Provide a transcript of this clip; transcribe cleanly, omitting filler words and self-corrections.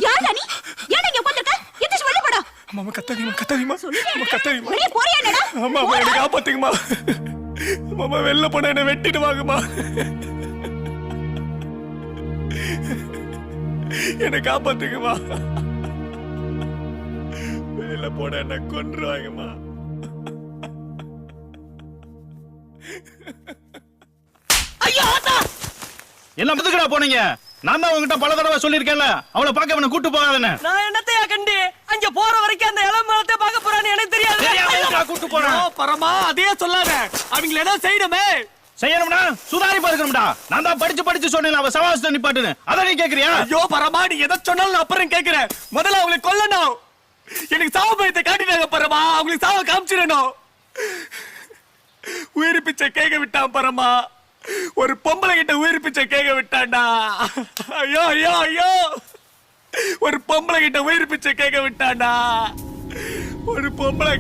யாரா நீ? ஏன் இங்க உட்கார்ந்திருக்க? எந்திரிச்சு வெளிய போடா. அம்மா கத்தாதீங்கம்மா. அம்மா கத்தாதீங்கம்மா. வெளிய போறியா என்னடா? அம்மா என்ன காப்பாத்துங்கம்மா. அம்மா வெளில போனா என்ன வெட்டிட்டு வாங்கம்மா. என்ன காப்பாத்துங்கம்மா. வெளில போனா என்ன கொன்றுவாங்கம்மா. ஐயோ ஆத்தா! என்ன பதுக்குடா போனீங்க? நான் தான் உங்ககிட்ட பல தடவை சொல்லியிருக்கேன்ல, அவளை பார்க்க அவனை கூட்டு போகாதன்னு. நான் என்னத்தையா கண்டு அங்க போற வரைக்கும் அந்த இளமரத்தை பார்க்க போறான்னு எனக்கு தெரியாது. கூட்டு போறேன். பரமா அதே சொல்லாத. அவங்கள என்ன செய்யணுமே? செய்யணும்னா சுதாரிப்பா இருக்கணும்டா. நான் தான் படிச்சு சொன்னேன் அவ சவாசத்தை நிப்பாட்டுன்னு. அதை நீ கேக்குறியா? ஐயோ பரமா, நீ எதை சொன்னாலும் அப்புறம் கேக்குறேன். முதல்ல அவங்களை கொல்லணும். எனக்கு சாவு பயத்தை காட்டினாங்க பரமா. அவங்களுக்கு சாவ காமிச்சிடணும். உயிர் பிச்சை கேட்க விட்டான் பரமா. ஒரு பொம்பளை கிட்ட உயிர் பிச்சை கேட்க விட்டான்டா. ஐயோ ஐயோ ஐயோ, ஒரு பொம்பளை கிட்ட உயிர் பிச்சை கேட்க விட்டான்டா. ஒரு பொம்பளை